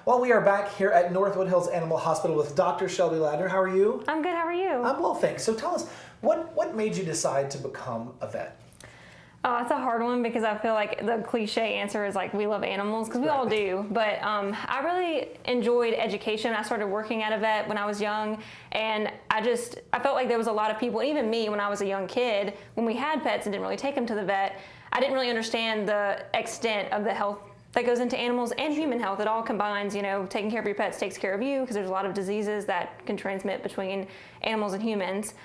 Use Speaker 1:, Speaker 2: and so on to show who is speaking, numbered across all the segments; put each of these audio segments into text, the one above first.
Speaker 1: Well, we are back here at Northwood Hills Animal Hospital with Dr. Shelby Ladner. How are you?
Speaker 2: I'm good. How are you?
Speaker 1: I'm well, thanks. So tell us, what made you decide to become a vet?
Speaker 2: Oh, it's a hard one because I feel like the cliche answer is like we love animals, because we all do. But I really enjoyed education. I started working at a vet when I was young, and I felt like there was a lot of people, even me when I was a young kid, when we had pets and didn't really take them to the vet, I didn't really understand the extent of the health that goes into animals and human health. It all combines, you know, taking care of your pets takes care of you, because there's a lot of diseases that can transmit between animals and humans.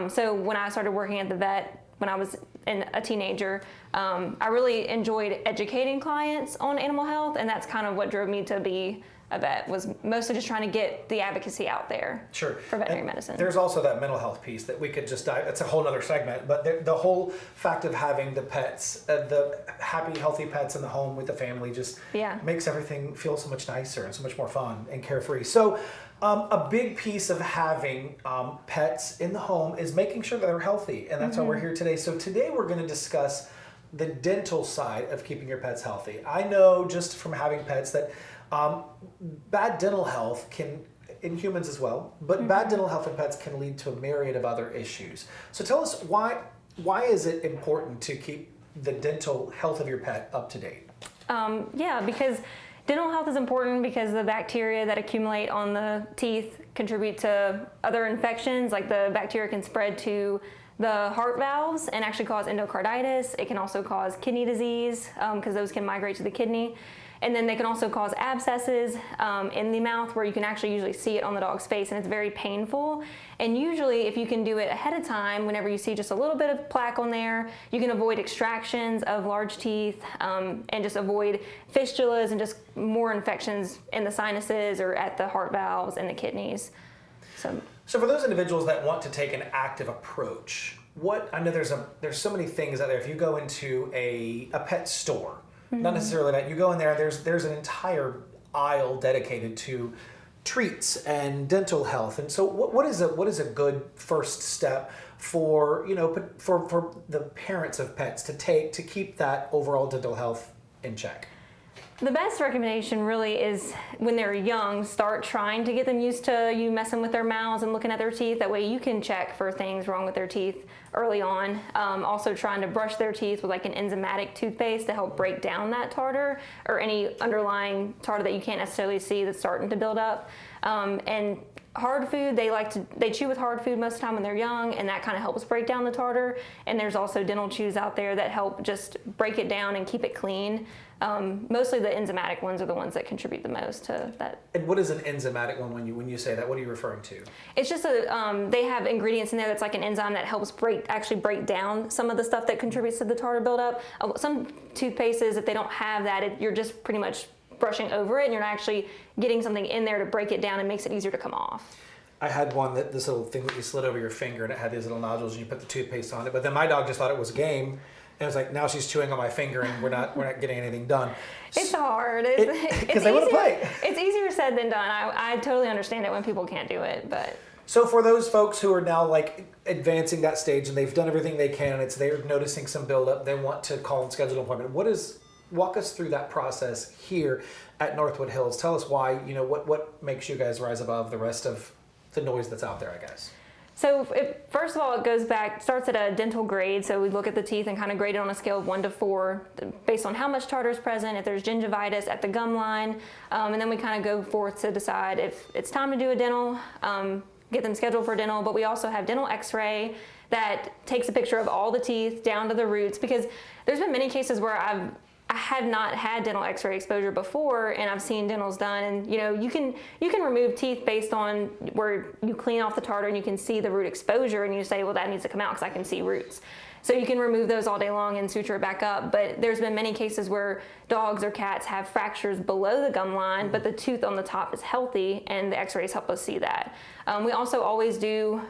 Speaker 2: So when I started working at the vet, when I was a teenager, I really enjoyed educating clients on animal health, and that's kind of what drove me to be a vet, was mostly just trying to get the advocacy out there.
Speaker 1: Sure.
Speaker 2: For veterinary medicine.
Speaker 1: There's also that mental health piece that we could just dive, it's a whole other segment, but the whole fact of having the pets, the happy, healthy pets in the home with the family just makes everything feel so much nicer and so much more fun and carefree. So a big piece of having pets in the home is making sure that they're healthy, and that's why we're here today. So today we're going to discuss the dental side of keeping your pets healthy. I know just from having pets that bad dental health can, in humans as well, but bad dental health in pets can lead to a myriad of other issues. So tell us, why is it important to keep the dental health of your pet up to date?
Speaker 2: Yeah, because dental health is important because the bacteria that accumulate on the teeth contribute to other infections. Like the bacteria can spread to the heart valves and actually cause endocarditis. It can also cause kidney disease, because those can migrate to the kidney. And then they can also cause abscesses in the mouth, where you can actually usually see it on the dog's face, and it's very painful. And usually if you can do it ahead of time, whenever you see just a little bit of plaque on there, you can avoid extractions of large teeth, and just avoid fistulas and just more infections in the sinuses or at the heart valves and the kidneys.
Speaker 1: So for those individuals that want to take an active approach, I know there's so many things out there. If you go into a pet store, not necessarily that, you go in there, there's an entire aisle dedicated to treats and dental health. And so what is a good first step for, you know, for the parents of pets to take to keep that overall dental health in check?
Speaker 2: The best recommendation really is when they're young, start trying to get them used to you messing with their mouths and looking at their teeth. That way you can check for things wrong with their teeth early on. Also trying to brush their teeth with like an enzymatic toothpaste to help break down that tartar or any underlying tartar that you can't necessarily see that's starting to build up. And hard food, they chew with hard food most of the time when they're young, and that kind of helps break down the tartar. And there's also dental chews out there that help just break it down and keep it clean. Mostly the enzymatic ones are the ones that contribute the most to that. And
Speaker 1: what is an enzymatic one when you say that? What are you referring to?
Speaker 2: It's just they have ingredients in there that's like an enzyme that helps actually break down some of the stuff that contributes to the tartar buildup. Some toothpastes, if they don't have that, you're just pretty much brushing over it, and you're not actually getting something in there to break it down and makes it easier to come off.
Speaker 1: I had one this little thing that you slid over your finger, and it had these little nodules, and you put the toothpaste on it. But then my dog just thought it was a game, and it was like, now she's chewing on my finger, and we're not getting anything done.
Speaker 2: It's hard.
Speaker 1: Because they want to play.
Speaker 2: It's easier said than done. I totally understand it when people can't do it, but.
Speaker 1: So for those folks who are now like advancing that stage, and they've done everything they can, and they're noticing some buildup, they want to call and schedule an appointment. Walk us through that process here at Northwood Hills. Tell us why, you know, what makes you guys rise above the rest of the noise that's out there, I guess.
Speaker 2: So first of all, it starts at a dental grade. So we look at the teeth and kind of grade it on a scale of 1 to 4 based on how much tartar is present, if there's gingivitis at the gum line. And then we kind of go forth to decide if it's time to do a dental, get them scheduled for dental. But we also have dental x-ray that takes a picture of all the teeth down to the roots, because there's been many cases where I have not had dental x-ray exposure before, and I've seen dentals done, and you know, you can remove teeth based on where you clean off the tartar and you can see the root exposure, and you say, well, that needs to come out because I can see roots. So you can remove those all day long and suture it back up. But there's been many cases where dogs or cats have fractures below the gum line, but the tooth on the top is healthy, and the x-rays help us see that. We also always do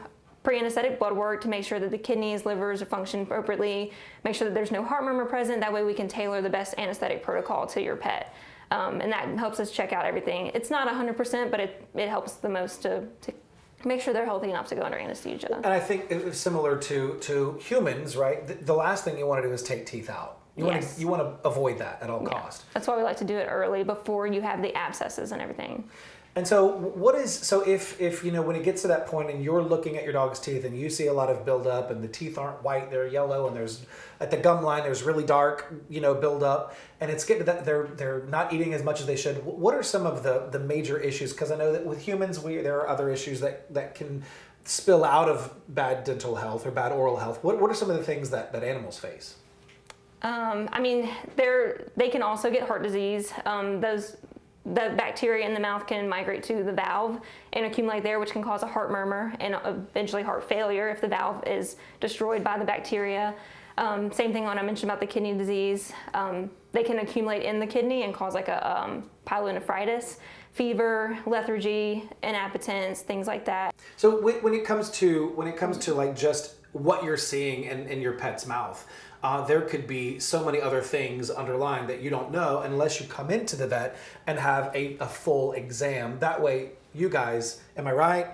Speaker 2: pre-anesthetic blood work to make sure that the kidneys, livers are functioning appropriately, make sure that there's no heart murmur present. That way we can tailor the best anesthetic protocol to your pet. And that helps us check out everything. It's not 100%, but it helps the most to make sure they're healthy enough to go under anesthesia.
Speaker 1: And I think it's similar to humans, right? The last thing you want to do is take teeth out. You want to avoid that at all cost.
Speaker 2: That's why we like to do it early before you have the abscesses and everything.
Speaker 1: And so if you know, when it gets to that point and you're looking at your dog's teeth and you see a lot of buildup and the teeth aren't white, they're yellow, and there's at the gum line there's really dark, you know, buildup, and it's getting to that they're not eating as much as they should. What are some of the major issues? Because I know that with humans there are other issues that can spill out of bad dental health or bad oral health. What are some of the things that animals face?
Speaker 2: I mean, they can also get heart disease. The bacteria in the mouth can migrate to the valve and accumulate there, which can cause a heart murmur and eventually heart failure if the valve is destroyed by the bacteria. Same thing when I mentioned about the kidney disease. They can accumulate in the kidney and cause like a pyelonephritis, fever, lethargy, inappetence, things like that.
Speaker 1: So when it comes to like just what you're seeing in your pet's mouth, there could be so many other things underlying that you don't know unless you come into the vet and have a full exam. That way, you guys, am I right?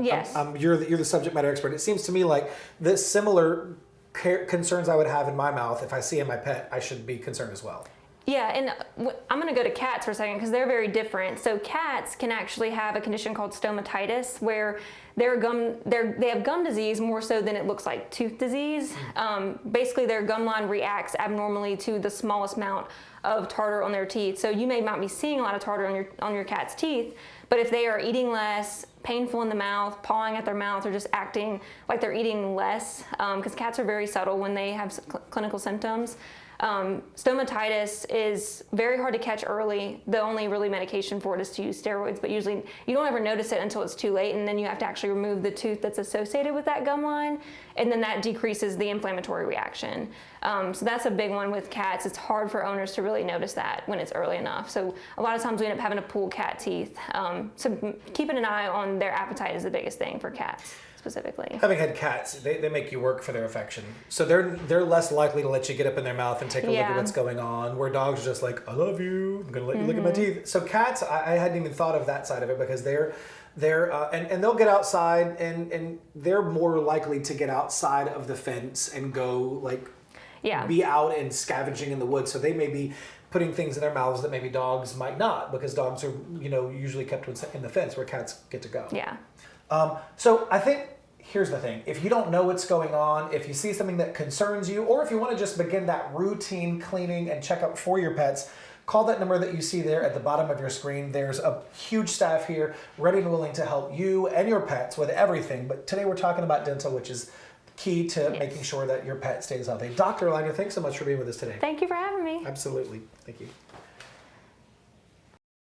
Speaker 2: Yes.
Speaker 1: You're the subject matter expert. It seems to me like the similar concerns I would have in my mouth if I see in my pet, I should be concerned as well.
Speaker 2: Yeah, and I'm going to go to cats for a second because they're very different. So cats can actually have a condition called stomatitis where they have gum disease more so than it looks like tooth disease. Basically, their gum line reacts abnormally to the smallest amount of tartar on their teeth. So you may not be seeing a lot of tartar on your cat's teeth, but if they are eating less, painful in the mouth, pawing at their mouth, or just acting like they're eating less, because cats are very subtle when they have clinical symptoms. Stomatitis is very hard to catch early. The only really medication for it is to use steroids, but usually you don't ever notice it until it's too late, and then you have to actually remove the tooth that's associated with that gum line, and then that decreases the inflammatory reaction. So that's a big one with cats. It's hard for owners to really notice that when it's early enough. So a lot of times we end up having to pull cat teeth. So keeping an eye on their appetite is the biggest thing for cats. Specifically.
Speaker 1: Having had cats, they make you work for their affection. So they're less likely to let you get up in their mouth and take a look at what's going on, where dogs are just like, I love you, I'm gonna let you look at my teeth. So cats, I hadn't even thought of that side of it because they're and they'll get outside and they're more likely to get outside of the fence and go like be out and scavenging in the woods. So they may be putting things in their mouths that maybe dogs might not, because dogs are, you know, usually kept in the fence where cats get to go.
Speaker 2: Yeah.
Speaker 1: So I think here's the thing. If you don't know what's going on, if you see something that concerns you, or if you want to just begin that routine cleaning and checkup for your pets, call that number that you see there at the bottom of your screen. There's a huge staff here ready and willing to help you and your pets with everything. But today we're talking about dental, which is key to making sure that your pet stays healthy. Dr. Langer, thanks so much for being with us today.
Speaker 2: Thank you for having me.
Speaker 1: Absolutely. Thank you.